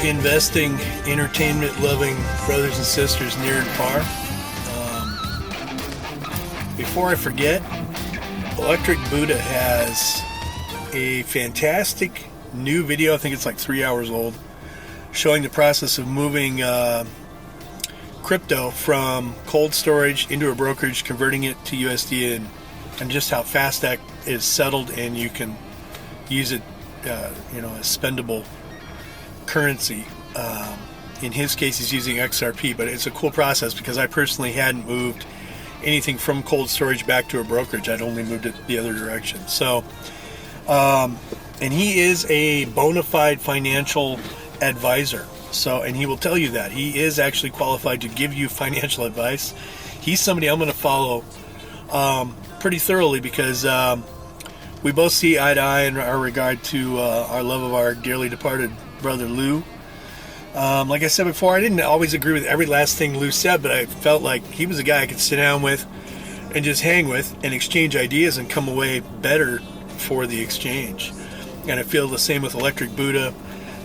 investing, entertainment-loving brothers and sisters near and far. Before I forget, Electric Buddha has a fantastic new video, I think it's like 3 hours old, showing the process of moving crypto from cold storage into a brokerage, converting it to USD, and just how fast that is settled, and you can use it as spendable currency. In his case, he's using XRP, but it's a cool process because I personally hadn't moved anything from cold storage back to a brokerage. I'd only moved it the other direction. So, and he is a bona fide financial advisor. So, and he will tell you that. He is actually qualified to give you financial advice. He's somebody I'm going to follow pretty thoroughly because we both see eye to eye in our regard to our love of our dearly departed brother Lou. Like I said before, I didn't always agree with every last thing Lou said, but I felt like he was a guy I could sit down with and just hang with and exchange ideas and come away better for the exchange. And I feel the same with Electric Buddha,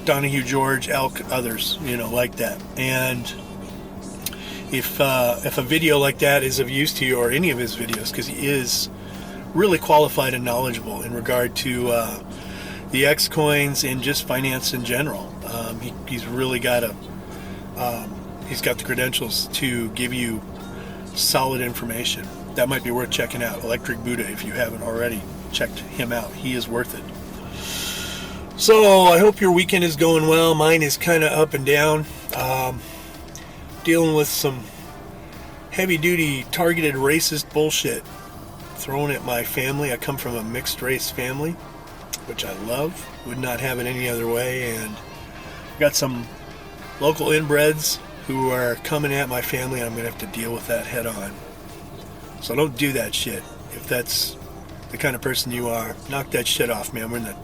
Donahue George, Elk, others, like that. And if a video like that is of use to you, or any of his videos, because he is really qualified and knowledgeable in regard to the X coins and just finance in general. He's really got he's got the credentials to give you solid information. That might be worth checking out. Electric Buddha, if you haven't already checked him out. He is worth it. So I hope your weekend is going well. Mine is kind of up and down. Dealing with some heavy-duty targeted racist bullshit thrown at my family. I come from a mixed race family, which I love. Would not have it any other way. And got some local inbreds who are coming at my family, and I'm going to have to deal with that head on. So don't do that shit. If that's the kind of person you are, knock that shit off, man. We're in the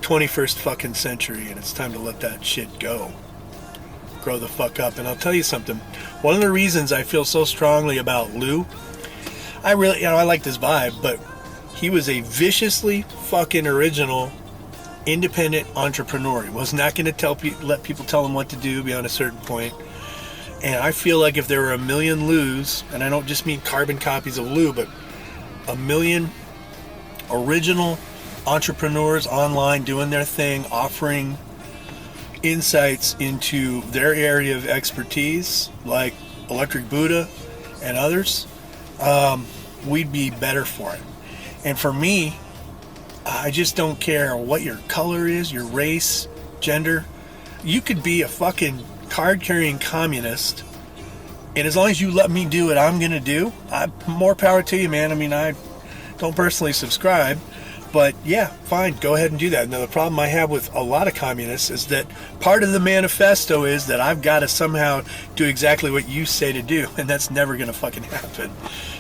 21st fucking century, and it's time to let that shit go. Grow the fuck up. And I'll tell you something. One of the reasons I feel so strongly about Lou, I really, I like this vibe, but he was a viciously fucking original independent entrepreneur. He was not going to let people tell him what to do beyond a certain point. And I feel like if there were a million Lou's, and I don't just mean carbon copies of Lou, but a million original entrepreneurs online doing their thing, offering insights into their area of expertise, like Electric Buddha and others, we'd be better for it. And for me, I just don't care what your color is, your race, gender. You could be a fucking card-carrying communist, and as long as you let me do what I'm going to do, more power to you, man. I mean, I don't personally subscribe, but yeah, fine, go ahead and do that. Now, the problem I have with a lot of communists is that part of the manifesto is that I've got to somehow do exactly what you say to do, and that's never going to fucking happen.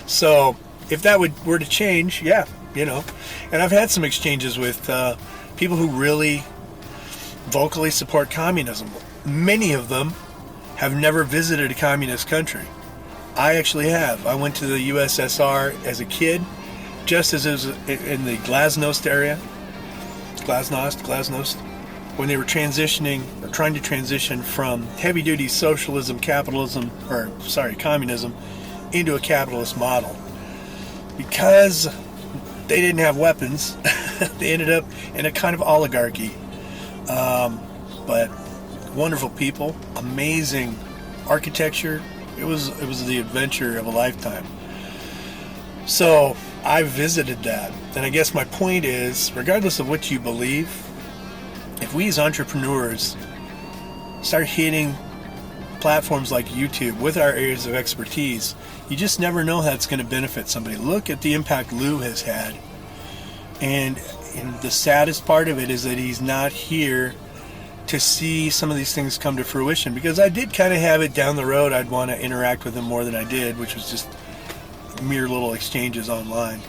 So if that were to change, yeah, and I've had some exchanges with people who really vocally support communism. Many of them have never visited a communist country. I actually have. I went to the USSR as a kid, just as it was in the Glasnost area, Glasnost, when they were transitioning, or trying to transition from heavy-duty socialism, communism, into a capitalist model. Because they didn't have weapons, they ended up in a kind of oligarchy. But wonderful people, amazing architecture. It was the adventure of a lifetime. So I visited that, and I guess my point is, regardless of what you believe, if we as entrepreneurs start hitting platforms like YouTube with our areas of expertise, you just never know how it's going to benefit somebody. Look at the impact Lou has had, and the saddest part of it is that he's not here to see some of these things come to fruition, because I did kind of have it down the road. I'd want to interact with him more than I did, which was just mere little exchanges online.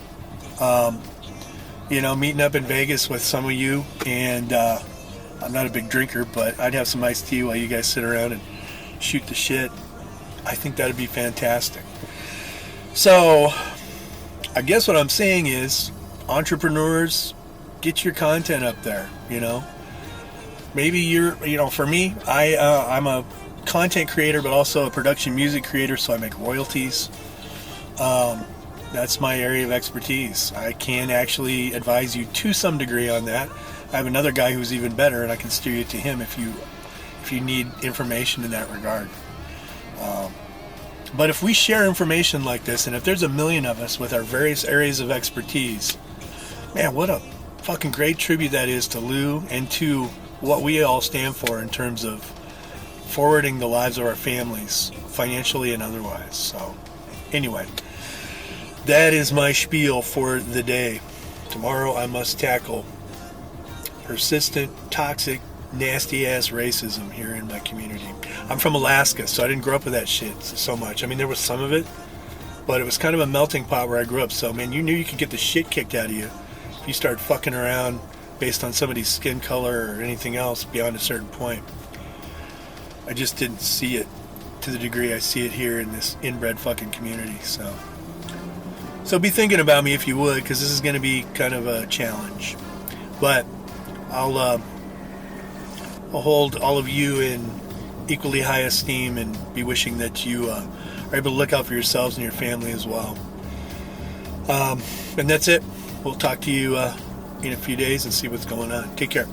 Meeting up in Vegas with some of you, and I'm not a big drinker, but I'd have some iced tea while you guys sit around and shoot the shit. I think that'd be fantastic. So I guess what I'm saying is, entrepreneurs, get your content up there, Maybe for me, I'm a content creator, but also a production music creator, so I make royalties. That's my area of expertise. I can actually advise you to some degree on that. I have another guy who's even better, and I can steer you to him if you need information in that regard. But if we share information like this, and if there's a million of us with our various areas of expertise, man, what a fucking great tribute that is to Lou and to what we all stand for in terms of forwarding the lives of our families, financially and otherwise. So, anyway, that is my spiel for the day. Tomorrow I must tackle persistent, toxic, nasty-ass racism here in my community. I'm from Alaska, so I didn't grow up with that shit so much. I mean, there was some of it, but it was kind of a melting pot where I grew up. So, man, you knew you could get the shit kicked out of you if you start fucking around based on somebody's skin color or anything else beyond a certain point. I just didn't see it to the degree I see it here in this inbred fucking community. So be thinking about me if you would, because this is going to be kind of a challenge. But I'll hold all of you in equally high esteem and be wishing that you are able to look out for yourselves and your family as well. And that's it. We'll talk to you in a few days and see what's going on. Take care.